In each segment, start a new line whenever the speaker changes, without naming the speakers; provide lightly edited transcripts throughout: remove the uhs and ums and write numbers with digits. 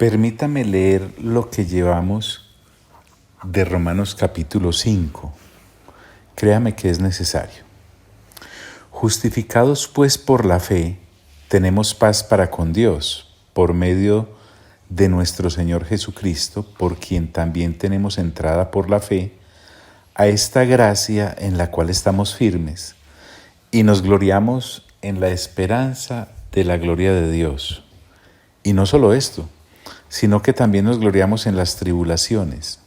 Permítame leer lo que llevamos de Romanos capítulo 5. Créame que es necesario. Justificados pues por la fe, tenemos paz para con Dios, por medio de nuestro Señor Jesucristo, por quien también tenemos entrada por la fe a esta gracia en la cual estamos firmes, y nos gloriamos en la esperanza de la gloria de Dios. Y no solo esto, sino que también nos gloriamos en las tribulaciones,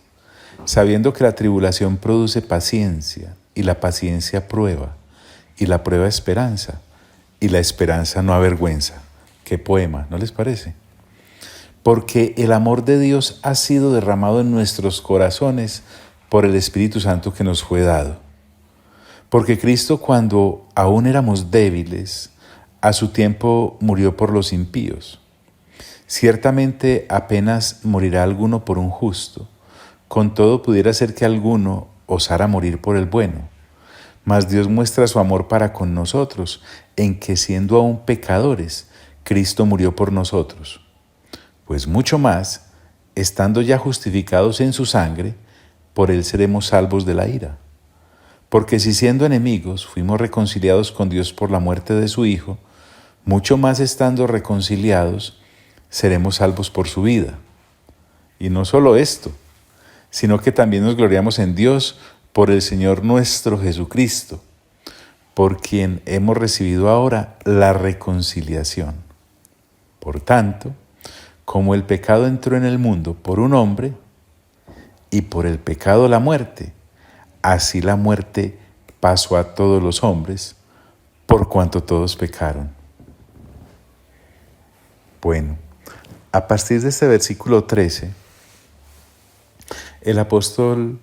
sabiendo que la tribulación produce paciencia, y la paciencia prueba, y la prueba esperanza, y la esperanza no avergüenza. Qué poema, ¿no les parece? Porque el amor de Dios ha sido derramado en nuestros corazones por el Espíritu Santo que nos fue dado. Porque Cristo, cuando aún éramos débiles, a su tiempo murió por los impíos. Ciertamente apenas morirá alguno por un justo, con todo pudiera ser que alguno osara morir por el bueno. Mas Dios muestra su amor para con nosotros, en que siendo aún pecadores, Cristo murió por nosotros. Pues mucho más, estando ya justificados en su sangre, por él seremos salvos de la ira. Porque si siendo enemigos fuimos reconciliados con Dios por la muerte de su Hijo, mucho más estando reconciliados, seremos salvos por su vida. Y no solo esto, sino que también nos gloriamos en Dios por el Señor nuestro Jesucristo, por quien hemos recibido ahora la reconciliación. Por tanto, como el pecado entró en el mundo por un hombre, y por el pecado la muerte, así la muerte pasó a todos los hombres, por cuanto todos pecaron. Bueno, a partir de este versículo 13, el apóstol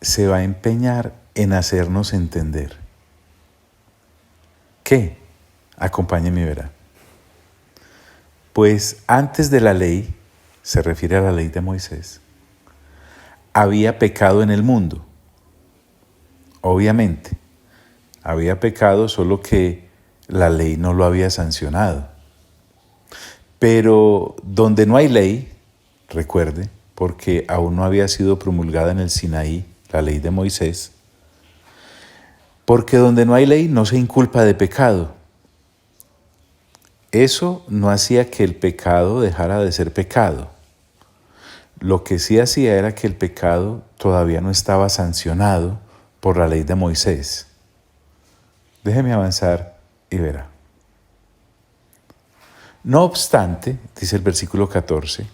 se va a empeñar en hacernos entender. ¿Qué? Acompáñenme y verá. Pues antes de la ley, se refiere a la ley de Moisés, había pecado en el mundo. Obviamente, había pecado, solo que la ley no lo había sancionado. Pero donde no hay ley, recuerde, porque aún no había sido promulgada en el Sinaí, la ley de Moisés, porque donde no hay ley no se inculpa de pecado. Eso no hacía que el pecado dejara de ser pecado. Lo que sí hacía era que el pecado todavía no estaba sancionado por la ley de Moisés. Déjeme avanzar y verá. No obstante, dice el versículo 14,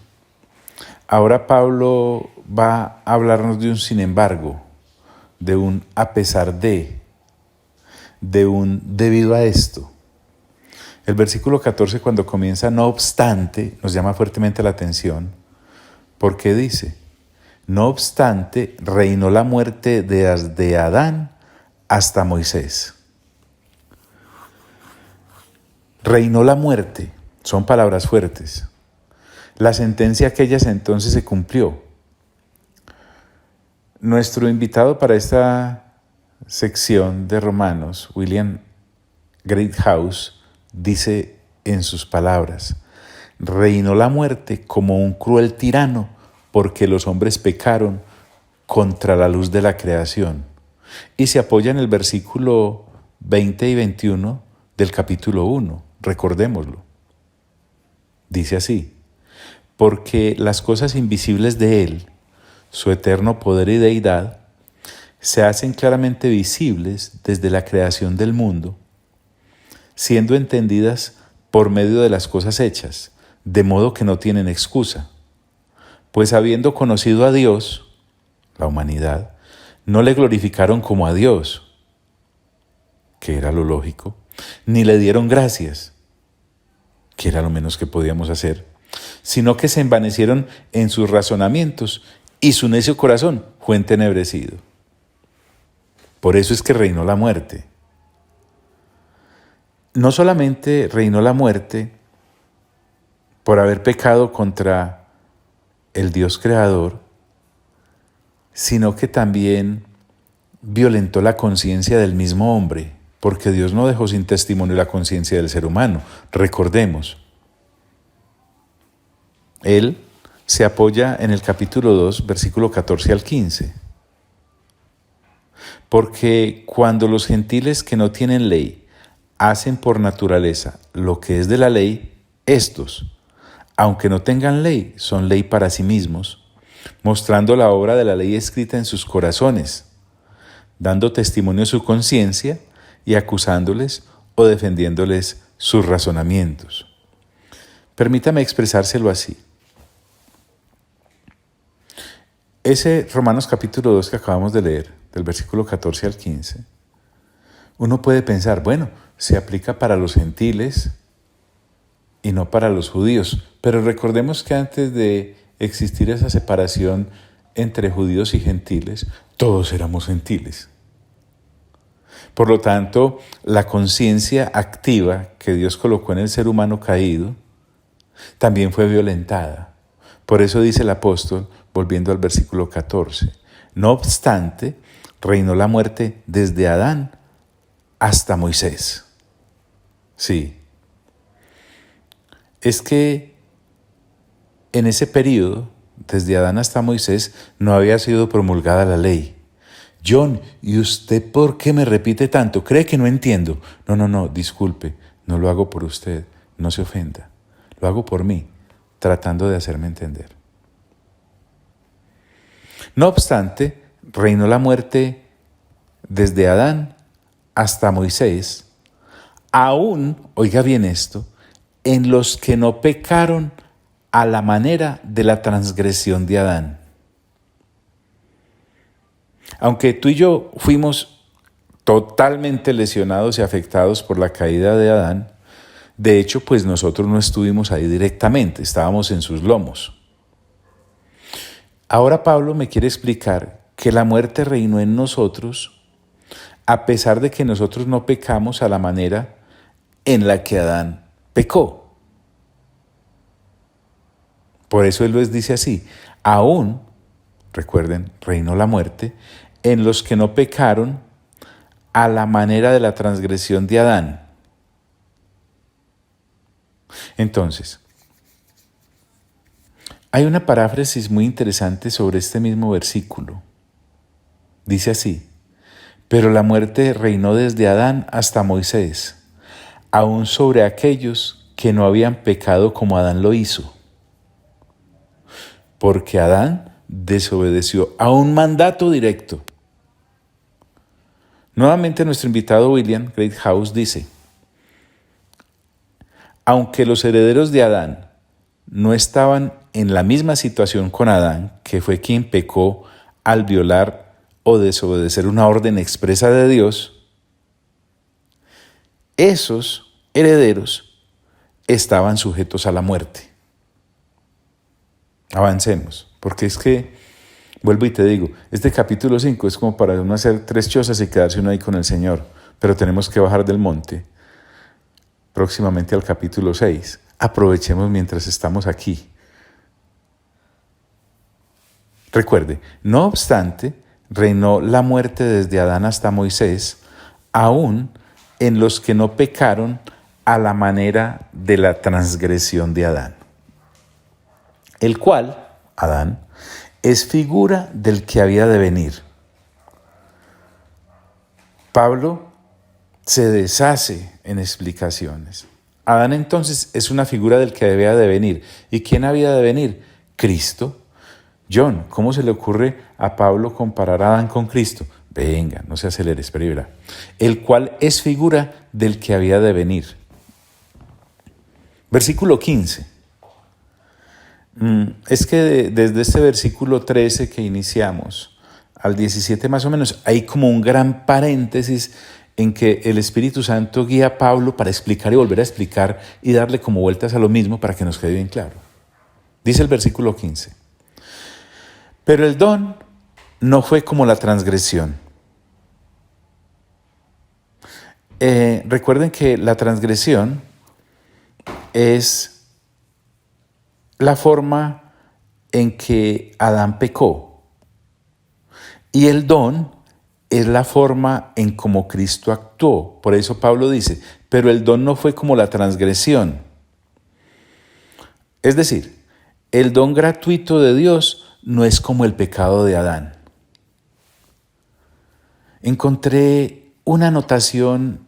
ahora Pablo va a hablarnos de un sin embargo, de un a pesar de un debido a esto. El versículo 14, cuando comienza no obstante, nos llama fuertemente la atención, porque dice, no obstante, reinó la muerte desde Adán hasta Moisés. Reinó la muerte. Son palabras fuertes. La sentencia aquella entonces se cumplió. Nuestro invitado para esta sección de Romanos, William Greathouse, dice en sus palabras, reinó la muerte como un cruel tirano porque los hombres pecaron contra la luz de la creación. Y se apoya en el versículo 20 y 21 del capítulo 1, recordémoslo. Dice así, porque las cosas invisibles de Él, su eterno poder y deidad, se hacen claramente visibles desde la creación del mundo, siendo entendidas por medio de las cosas hechas, de modo que no tienen excusa. Pues habiendo conocido a Dios, la humanidad, no le glorificaron como a Dios, que era lo lógico, ni le dieron gracias, que era lo menos que podíamos hacer, sino que se envanecieron en sus razonamientos y su necio corazón fue entenebrecido. Por eso es que reinó la muerte. No solamente reinó la muerte por haber pecado contra el Dios creador, sino que también violentó la conciencia del mismo hombre, porque Dios no dejó sin testimonio la conciencia del ser humano. Recordemos, Él se apoya en el capítulo 2, versículo 14 al 15. Porque cuando los gentiles que no tienen ley hacen por naturaleza lo que es de la ley, estos, aunque no tengan ley, son ley para sí mismos, mostrando la obra de la ley escrita en sus corazones, dando testimonio de su conciencia y acusándoles o defendiéndoles sus razonamientos. Permítame expresárselo así. Ese Romanos capítulo 2 que acabamos de leer, del versículo 14 al 15, uno puede pensar, bueno, se aplica para los gentiles y no para los judíos, pero recordemos que antes de existir esa separación entre judíos y gentiles, todos éramos gentiles. Por lo tanto, la conciencia activa que Dios colocó en el ser humano caído también fue violentada. Por eso dice el apóstol, volviendo al versículo 14, no obstante, reinó la muerte desde Adán hasta Moisés. Sí. Es que en ese periodo, desde Adán hasta Moisés, no había sido promulgada la ley. John, ¿y usted por qué me repite tanto? ¿Cree que no entiendo? No, disculpe, no lo hago por usted, no se ofenda. Lo hago por mí, tratando de hacerme entender. No obstante, reinó la muerte desde Adán hasta Moisés, aún, oiga bien esto, en los que no pecaron a la manera de la transgresión de Adán. Aunque tú y yo fuimos totalmente lesionados y afectados por la caída de Adán, de hecho, pues nosotros no estuvimos ahí directamente, estábamos en sus lomos. Ahora Pablo me quiere explicar que la muerte reinó en nosotros a pesar de que nosotros no pecamos a la manera en la que Adán pecó. Por eso él les dice así, aún, recuerden, reinó la muerte en los que no pecaron a la manera de la transgresión de Adán. Entonces, hay una paráfrasis muy interesante sobre este mismo versículo. Dice así, pero la muerte reinó desde Adán hasta Moisés, aún sobre aquellos que no habían pecado como Adán lo hizo. Porque Adán desobedeció a un mandato directo. Nuevamente nuestro invitado William Greathouse dice, aunque los herederos de Adán no estaban en la misma situación con Adán, que fue quien pecó al violar o desobedecer una orden expresa de Dios, esos herederos estaban sujetos a la muerte. Avancemos, porque es que, vuelvo y te digo, este capítulo 5 es como para uno hacer 3 chozas y quedarse uno ahí con el Señor, pero tenemos que bajar del monte próximamente al capítulo 6. Aprovechemos mientras estamos aquí. Recuerde, no obstante, reinó la muerte desde Adán hasta Moisés, aún en los que no pecaron a la manera de la transgresión de Adán, el cual, Adán, es figura del que había de venir. Pablo se deshace en explicaciones. Adán entonces es una figura del que había de venir. ¿Y quién había de venir? Cristo. John, ¿cómo se le ocurre a Pablo comparar a Adán con Cristo? Venga, no se acelere, espera y verá. El cual es figura del que había de venir. Versículo 15. Es que desde este versículo 13 que iniciamos al 17 más o menos, hay como un gran paréntesis en que el Espíritu Santo guía a Pablo para explicar y volver a explicar y darle como vueltas a lo mismo para que nos quede bien claro. Dice el versículo 15. Pero el don no fue como la transgresión. Recuerden que la transgresión es la forma en que Adán pecó. Y el don es la forma en cómo Cristo actuó. Por eso Pablo dice, pero el don no fue como la transgresión. Es decir, el don gratuito de Dios no es como el pecado de Adán. Encontré una anotación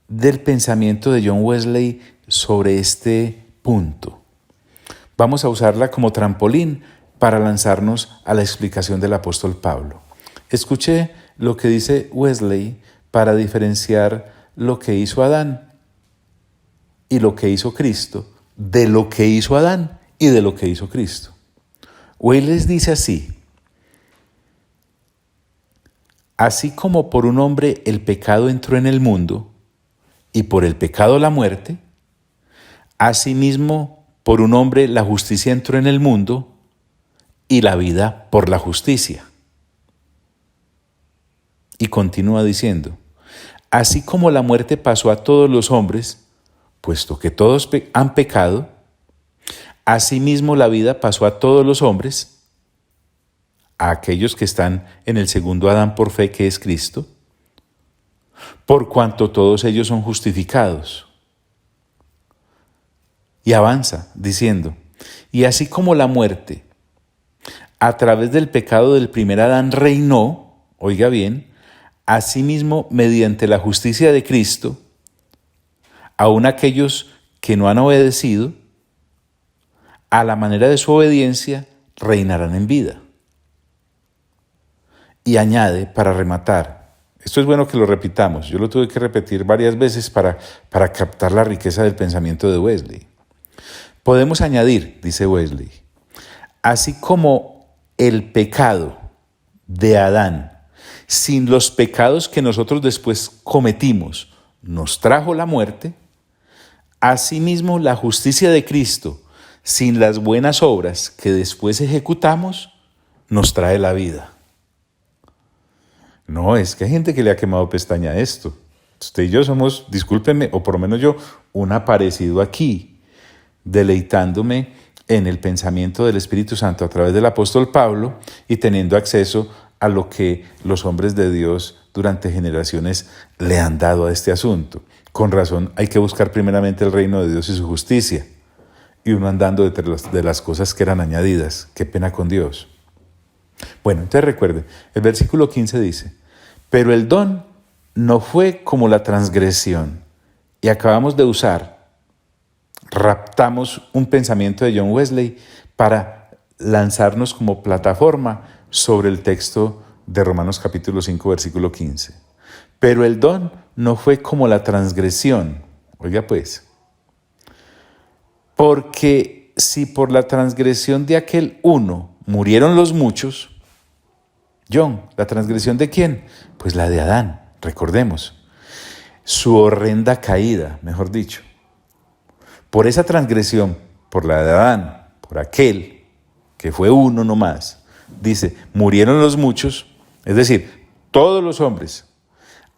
del pensamiento de John Wesley sobre este punto. Vamos a usarla como trampolín para lanzarnos a la explicación del apóstol Pablo. Escuché lo que dice Wesley para diferenciar lo que hizo Adán y lo que hizo Cristo de lo que hizo Adán y de lo que hizo Cristo. Wesley dice así: así como por un hombre el pecado entró en el mundo y por el pecado la muerte, asimismo por un hombre la justicia entró en el mundo y la vida por la justicia. Y continúa diciendo: así como la muerte pasó a todos los hombres, puesto que todos han pecado, asimismo la vida pasó a todos los hombres, a aquellos que están en el segundo Adán por fe, que es Cristo, por cuanto todos ellos son justificados. Y avanza diciendo: y así como la muerte a través del pecado del primer Adán reinó, oiga bien, asimismo mediante la justicia de Cristo, aun aquellos que no han obedecido, a la manera de su obediencia, reinarán en vida. Y añade, para rematar, esto es bueno que lo repitamos, yo lo tuve que repetir varias veces para captar la riqueza del pensamiento de Wesley. Podemos añadir, dice Wesley, así como el pecado de Adán, sin los pecados que nosotros después cometimos, nos trajo la muerte, asimismo la justicia de Cristo, sin las buenas obras que después ejecutamos, nos trae la vida. No, es que hay gente que le ha quemado pestaña a esto. Usted y yo somos, discúlpenme, o por lo menos yo, un aparecido aquí, deleitándome en el pensamiento del Espíritu Santo a través del apóstol Pablo y teniendo acceso a lo que los hombres de Dios durante generaciones le han dado a este asunto. Con razón, hay que buscar primeramente el reino de Dios y su justicia, y uno andando detrás de las cosas que eran añadidas. Qué pena con Dios. Bueno, entonces recuerde, el versículo 15 dice: pero el don no fue como la transgresión. Y acabamos de raptamos un pensamiento de John Wesley para lanzarnos como plataforma sobre el texto de Romanos capítulo 5, versículo 15. Pero el don no fue como la transgresión. Oiga pues, porque si por la transgresión de aquel uno murieron los muchos, John, ¿la transgresión de quién? Pues la de Adán, recordemos. Su horrenda caída, mejor dicho. Por esa transgresión, por la de Adán, por aquel que fue uno nomás, dice, murieron los muchos, es decir, todos los hombres.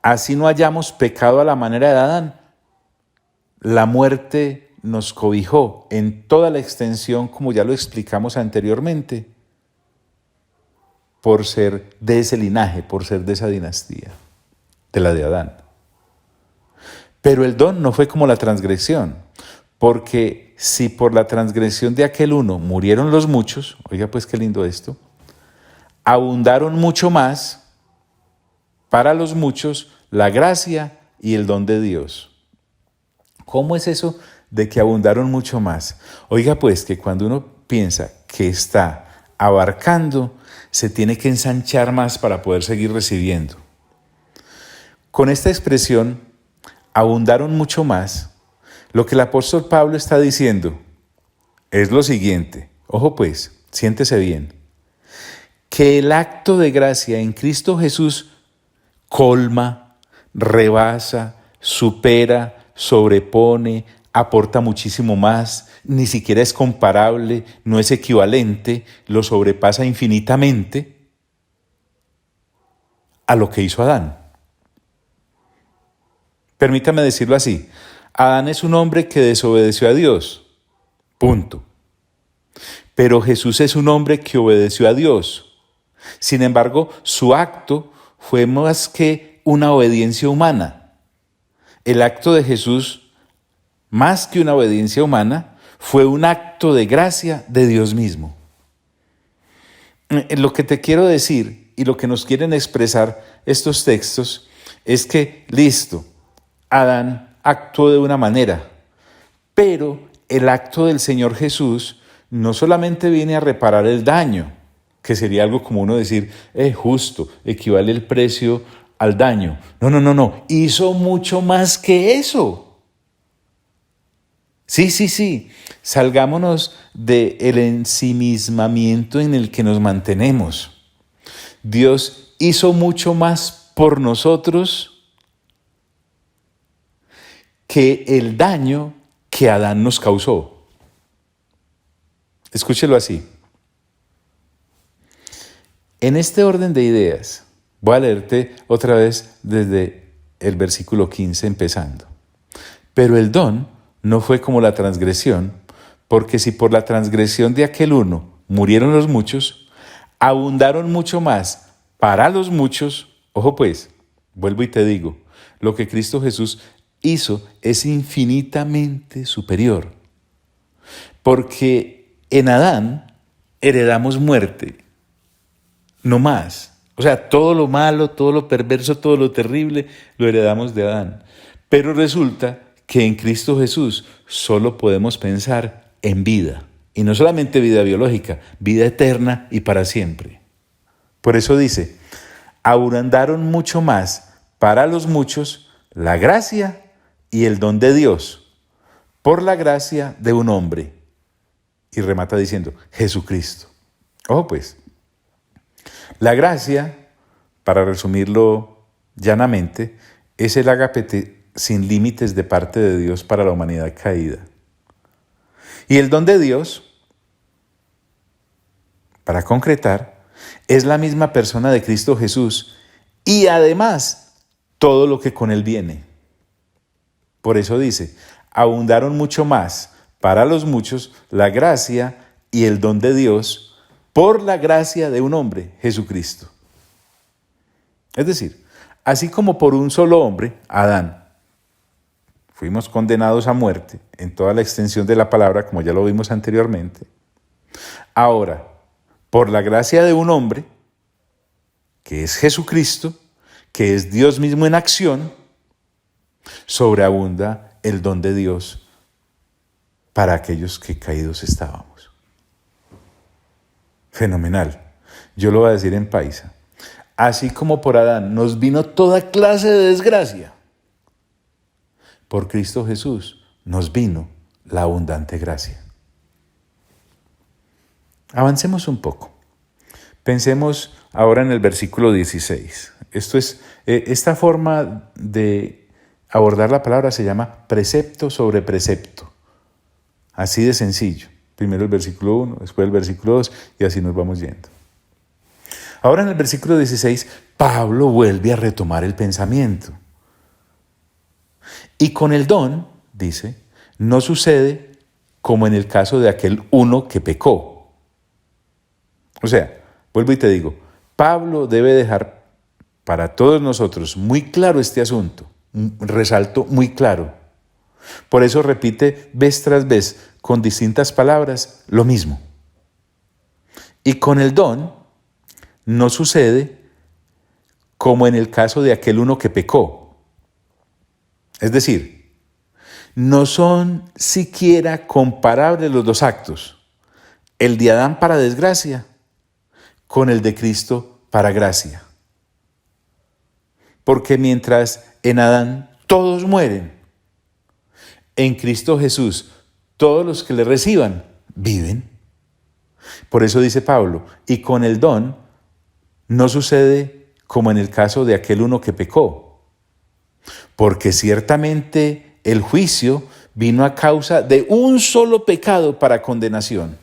Así no hayamos pecado a la manera de Adán, la muerte nos cobijó en toda la extensión, como ya lo explicamos anteriormente, por ser de ese linaje, por ser de esa dinastía, de la de Adán. Pero el don no fue como la transgresión, porque si por la transgresión de aquel uno murieron los muchos, oiga pues qué lindo esto, abundaron mucho más para los muchos la gracia y el don de Dios. ¿Cómo es eso de que abundaron mucho más? Oiga pues que cuando uno piensa que está abarcando, se tiene que ensanchar más para poder seguir recibiendo. Con esta expresión, abundaron mucho más, lo que el apóstol Pablo está diciendo es lo siguiente. Ojo pues, siéntese bien. Que el acto de gracia en Cristo Jesús colma, rebasa, supera, sobrepone, aporta muchísimo más, ni siquiera es comparable, no es equivalente, lo sobrepasa infinitamente a lo que hizo Adán. Permítame decirlo así, Adán es un hombre que desobedeció a Dios, punto. Pero Jesús es un hombre que obedeció a Dios. Sin embargo, su acto fue más que una obediencia humana. El acto de Jesús, más que una obediencia humana, fue un acto de gracia de Dios mismo. Lo que te quiero decir y lo que nos quieren expresar estos textos es que, listo, Adán actuó de una manera, pero el acto del Señor Jesús no solamente viene a reparar el daño, que sería algo como uno decir, justo, equivale el precio al daño. No, hizo mucho más que eso. Sí, salgámonos del ensimismamiento en el que nos mantenemos. Dios hizo mucho más por nosotros que el daño que Adán nos causó. Escúchelo así. En este orden de ideas, voy a leerte otra vez desde el versículo 15 empezando. Pero el don no fue como la transgresión, porque si por la transgresión de aquel uno murieron los muchos, abundaron mucho más para los muchos. Ojo pues, vuelvo y te digo, lo que Cristo Jesús hizo es infinitamente superior, porque en Adán heredamos muerte, no más. O sea, todo lo malo, todo lo perverso, todo lo terrible, lo heredamos de Adán. Pero resulta que en Cristo Jesús solo podemos pensar en vida. Y no solamente vida biológica, vida eterna y para siempre. Por eso dice, abundaron mucho más para los muchos la gracia y el don de Dios, por la gracia de un hombre. Y remata diciendo, Jesucristo. Ojo pues, la gracia, para resumirlo llanamente, es el ágape sin límites de parte de Dios para la humanidad caída. Y el don de Dios, para concretar, es la misma persona de Cristo Jesús y además todo lo que con él viene. Por eso dice, abundaron mucho más para los muchos la gracia y el don de Dios por la gracia de un hombre, Jesucristo. Es decir, así como por un solo hombre, Adán, fuimos condenados a muerte en toda la extensión de la palabra, como ya lo vimos anteriormente. Ahora, por la gracia de un hombre, que es Jesucristo, que es Dios mismo en acción, sobreabunda el don de Dios para aquellos que caídos estábamos. Fenomenal. Yo lo voy a decir en paisa. Así como por Adán nos vino toda clase de desgracia, por Cristo Jesús nos vino la abundante gracia. Avancemos un poco. Pensemos ahora en el versículo 16. Esta forma de abordar la palabra se llama precepto sobre precepto. Así de sencillo. Primero el versículo 1, después el versículo 2 y así nos vamos yendo. Ahora en el versículo 16, Pablo vuelve a retomar el pensamiento. Y con el don, dice, no sucede como en el caso de aquel uno que pecó. O sea, vuelvo y te digo, Pablo debe dejar para todos nosotros muy claro este asunto, un resalto muy claro. Por eso repite vez tras vez, con distintas palabras, lo mismo. Y con el don no sucede como en el caso de aquel uno que pecó. Es decir, no son siquiera comparables los dos actos. El de Adán para desgracia con el de Cristo para gracia. Porque mientras en Adán todos mueren, en Cristo Jesús todos los que le reciban viven. Por eso dice Pablo, y con el don no sucede como en el caso de aquel uno que pecó, porque ciertamente el juicio vino a causa de un solo pecado para condenación.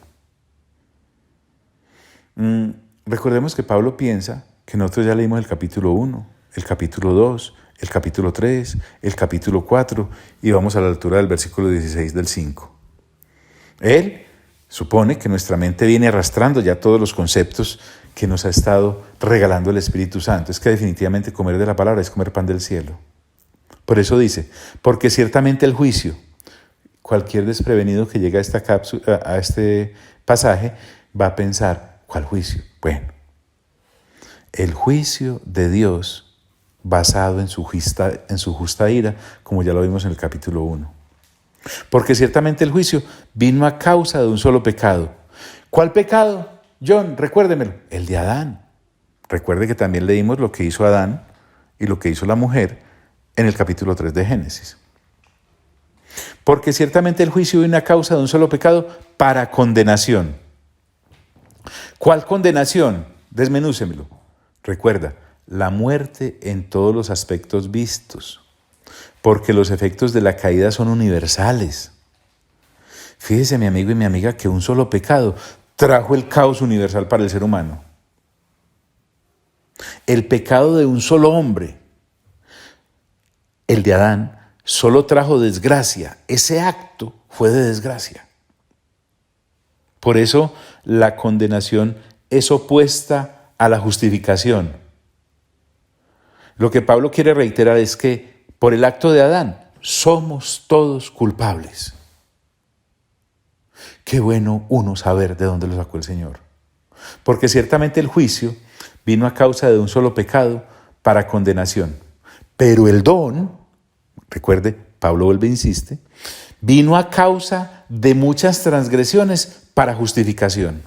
Recordemos que Pablo piensa que nosotros ya leímos el capítulo 1, el capítulo 2, el capítulo 3, el capítulo 4 y vamos a la altura del versículo 16 del 5. Él supone que nuestra mente viene arrastrando ya todos los conceptos que nos ha estado regalando el Espíritu Santo. Es que definitivamente comer de la palabra es comer pan del cielo. Por eso dice, porque ciertamente el juicio, cualquier desprevenido que llegue a esta cápsula, a este pasaje, va a pensar, ¿cuál juicio? Bueno, el juicio de Dios basado en su justa ira, como ya lo vimos en el capítulo 1. Porque ciertamente el juicio vino a causa de un solo pecado. ¿Cuál pecado? John, recuérdemelo. El de Adán. Recuerde que también leímos lo que hizo Adán y lo que hizo la mujer en el capítulo 3 de Génesis. Porque ciertamente el juicio vino a causa de un solo pecado para condenación. ¿Cuál condenación? Desmenúcemelo. Recuerda, la muerte en todos los aspectos vistos, porque los efectos de la caída son universales. Fíjese, mi amigo y mi amiga, que un solo pecado trajo el caos universal para el ser humano. El pecado de un solo hombre, el de Adán, solo trajo desgracia. Ese acto fue de desgracia. Por eso la condenación es opuesta a la justificación. Lo que Pablo quiere reiterar es que por el acto de Adán somos todos culpables. Qué bueno uno saber de dónde lo sacó el Señor. Porque ciertamente el juicio vino a causa de un solo pecado para condenación. Pero el don, recuerde, Pablo vuelve e insiste, vino a causa de muchas transgresiones para justificación.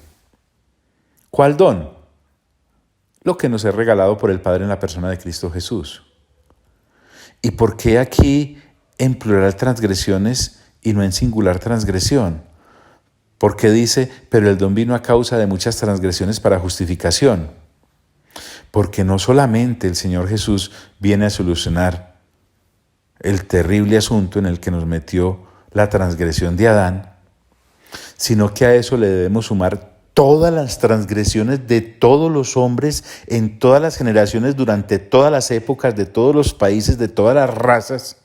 ¿Cuál don? Lo que nos es regalado por el Padre en la persona de Cristo Jesús. ¿Y por qué aquí en plural transgresiones y no en singular transgresión? Porque dice, pero el don vino a causa de muchas transgresiones para justificación. Porque no solamente el Señor Jesús viene a solucionar el terrible asunto en el que nos metió la transgresión de Adán, sino que a eso le debemos sumar todas las transgresiones de todos los hombres en todas las generaciones, durante todas las épocas, de todos los países, de todas las razas,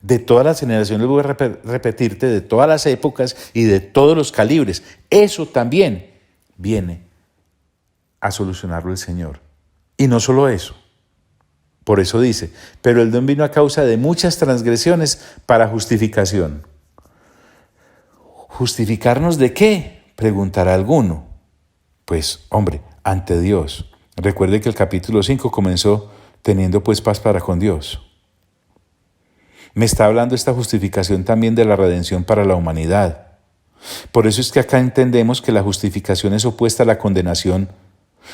de todas las generaciones, voy a repetirte, de todas las épocas y de todos los calibres. Eso también viene a solucionarlo el Señor. Y no solo eso. Por eso dice, pero el don vino a causa de muchas transgresiones para justificación. ¿Justificarnos de qué? Preguntará alguno. Pues, hombre, ante Dios. Recuerde que el capítulo 5 comenzó teniendo pues paz para con Dios. Me está hablando esta justificación también de la redención para la humanidad. Por eso es que acá entendemos que la justificación es opuesta a la condenación.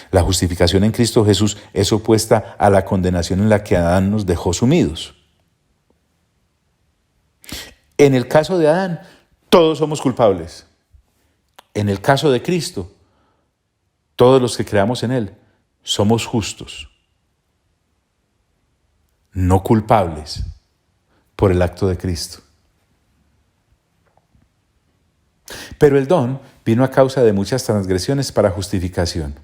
La justificación en Cristo Jesús es opuesta a la condenación en la que Adán nos dejó sumidos. En el caso de Adán, todos somos culpables. En el caso de Cristo, todos los que creamos en Él somos justos, no culpables por el acto de Cristo. Pero el don vino a causa de muchas transgresiones para justificación.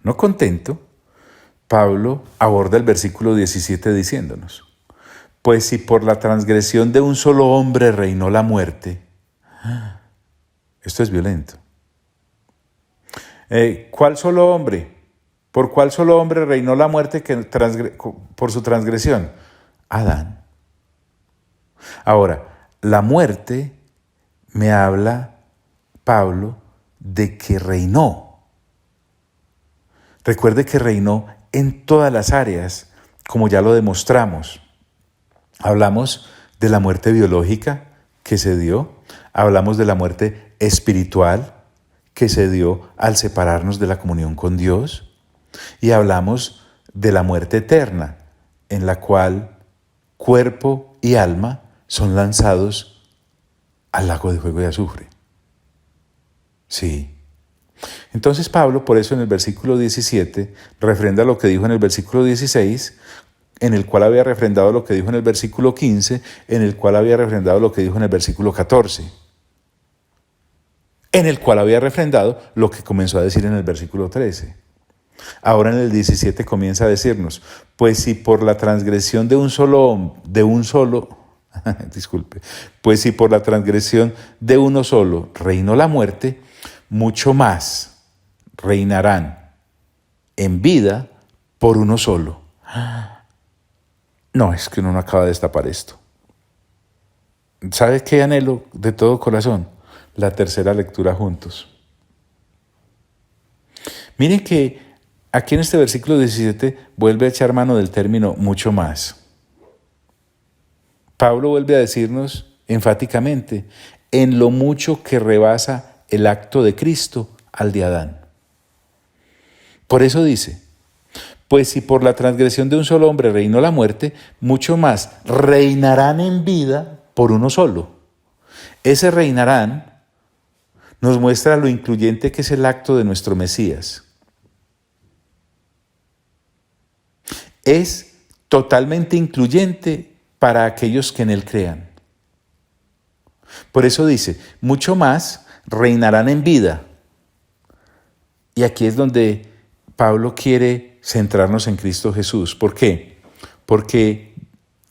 No contento, Pablo aborda el versículo 17 diciéndonos, pues si por la transgresión de un solo hombre reinó la muerte, esto es violento. ¿Cuál solo hombre? ¿Por cuál solo hombre reinó la muerte por su transgresión? Adán. Ahora, la muerte me habla Pablo de que reinó. Recuerde que reinó en todas las áreas, como ya lo demostramos. Hablamos de la muerte biológica que se dio, hablamos de la muerte espiritual que se dio al separarnos de la comunión con Dios, y hablamos de la muerte eterna, en la cual cuerpo y alma son lanzados al lago de fuego y azufre. Sí. Entonces Pablo, por eso en el versículo 17, refrenda lo que dijo en el versículo 16, en el cual había refrendado lo que dijo en el versículo 15, en el cual había refrendado lo que dijo en el versículo 14, en el cual había refrendado lo que comenzó a decir en el versículo 13. Ahora en el 17 comienza a decirnos, pues si por la transgresión pues si por la transgresión de uno solo reinó la muerte, mucho más reinarán en vida por uno solo. No, es que uno no acaba de destapar esto. ¿Sabe qué anhelo de todo corazón? La tercera lectura juntos. Miren que aquí en este versículo 17 vuelve a echar mano del término mucho más. Pablo vuelve a decirnos enfáticamente, en lo mucho que rebasa el acto de Cristo al de Adán. Por eso dice, pues si por la transgresión de un solo hombre reinó la muerte, mucho más reinarán en vida por uno solo. Ese reinarán nos muestra lo incluyente que es el acto de nuestro Mesías. Es totalmente incluyente para aquellos que en él crean. Por eso dice, mucho más reinarán en vida. Y aquí es donde Pablo quiere centrarnos en Cristo Jesús. ¿Por qué? Porque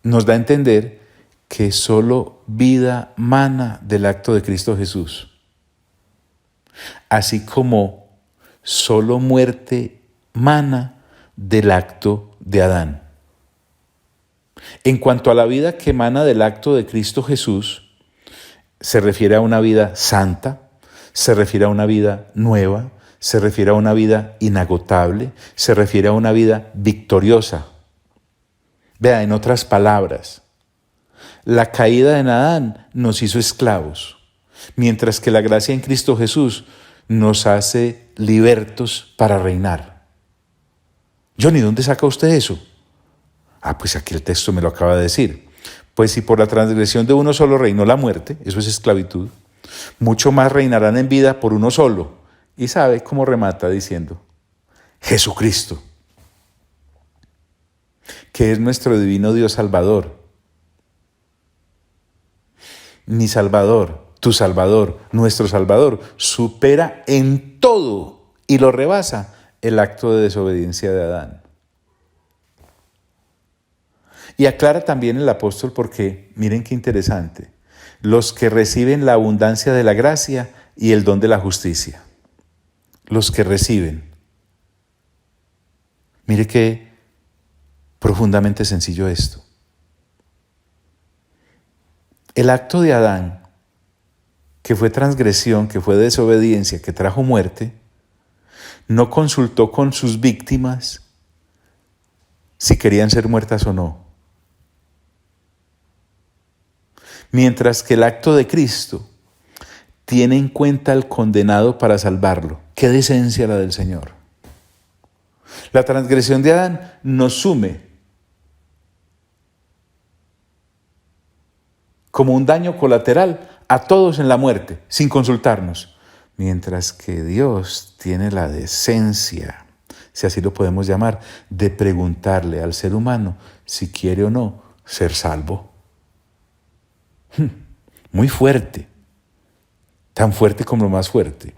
nos da a entender que solo vida mana del acto de Cristo Jesús. Así como solo muerte mana del acto de Adán. En cuanto a la vida que emana del acto de Cristo Jesús, se refiere a una vida santa, se refiere a una vida nueva, se refiere a una vida inagotable, se refiere a una vida victoriosa. Vea, en otras palabras, la caída en Adán nos hizo esclavos, mientras que la gracia en Cristo Jesús nos hace libertos para reinar. Johnny, ¿dónde saca usted eso? Pues aquí el texto me lo acaba de decir. Pues si por la transgresión de uno solo reinó la muerte, eso es esclavitud, mucho más reinarán en vida por uno solo. Y sabe cómo remata diciendo, Jesucristo, que es nuestro divino Dios Salvador. Mi Salvador, tu Salvador, nuestro Salvador, supera en todo y lo rebasa el acto de desobediencia de Adán. Y aclara también el apóstol porque, miren qué interesante, los que reciben la abundancia de la gracia y el don de la justicia. Los que reciben. Mire qué profundamente sencillo esto. El acto de Adán, que fue transgresión, que fue desobediencia, que trajo muerte, no consultó con sus víctimas si querían ser muertas o no. Mientras que el acto de Cristo tiene en cuenta al condenado para salvarlo. ¡Qué decencia la del Señor! La transgresión de Adán nos sume como un daño colateral a todos en la muerte, sin consultarnos. Mientras que Dios tiene la decencia, si así lo podemos llamar, de preguntarle al ser humano si quiere o no ser salvo. Muy fuerte, tan fuerte como lo más fuerte.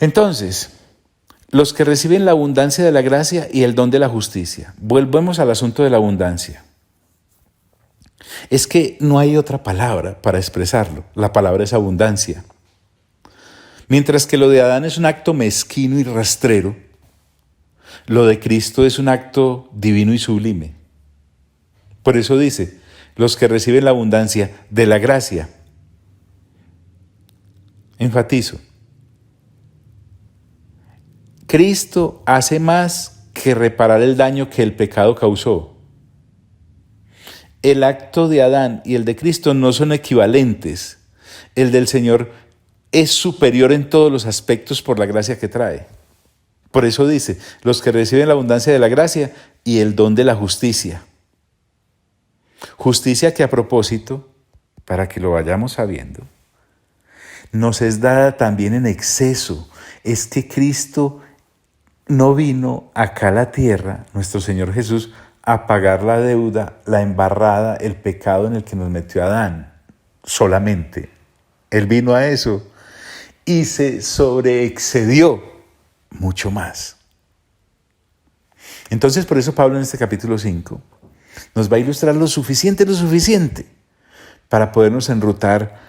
Entonces, los que reciben la abundancia de la gracia y el don de la justicia. Volvemos al asunto de la abundancia. Es que no hay otra palabra para expresarlo. La palabra es abundancia. Mientras que lo de Adán es un acto mezquino y rastrero, lo de Cristo es un acto divino y sublime. Por eso dice, los que reciben la abundancia de la gracia. Enfatizo. Cristo hace más que reparar el daño que el pecado causó. El acto de Adán y el de Cristo no son equivalentes. El del Señor es superior en todos los aspectos por la gracia que trae. Por eso dice, los que reciben la abundancia de la gracia y el don de la justicia. Justicia que a propósito, para que lo vayamos sabiendo, nos es dada también en exceso. Es que Cristo no vino acá a la tierra, nuestro Señor Jesús, a pagar la deuda, la embarrada, el pecado en el que nos metió Adán, solamente. Él vino a eso y se sobreexcedió mucho más. Entonces, por eso Pablo en este capítulo 5 nos va a ilustrar lo suficiente para podernos enrutar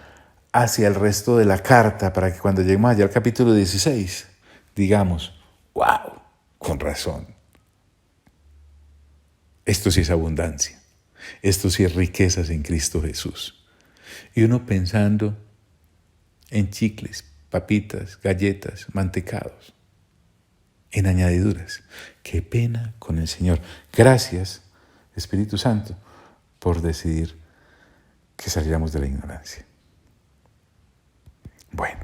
hacia el resto de la carta, para que cuando lleguemos allá al capítulo 16, digamos, ¡wow! Con razón. Esto sí es abundancia. Esto sí es riquezas en Cristo Jesús. Y uno pensando en chicles, papitas, galletas, mantecados, en añadiduras. Qué pena con el Señor. Gracias, Espíritu Santo, por decidir que saliéramos de la ignorancia. Bueno,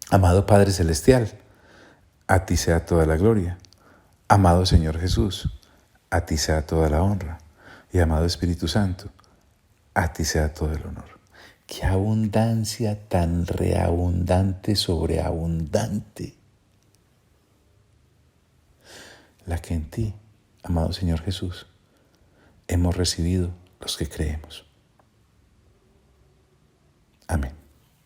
amado Padre Celestial, a ti sea toda la gloria. Amado Señor Jesús, a ti sea toda la honra. Y amado Espíritu Santo, a ti sea todo el honor. Qué abundancia tan reabundante, sobreabundante, la que en ti, amado Señor Jesús, hemos recibido los que creemos. Amén.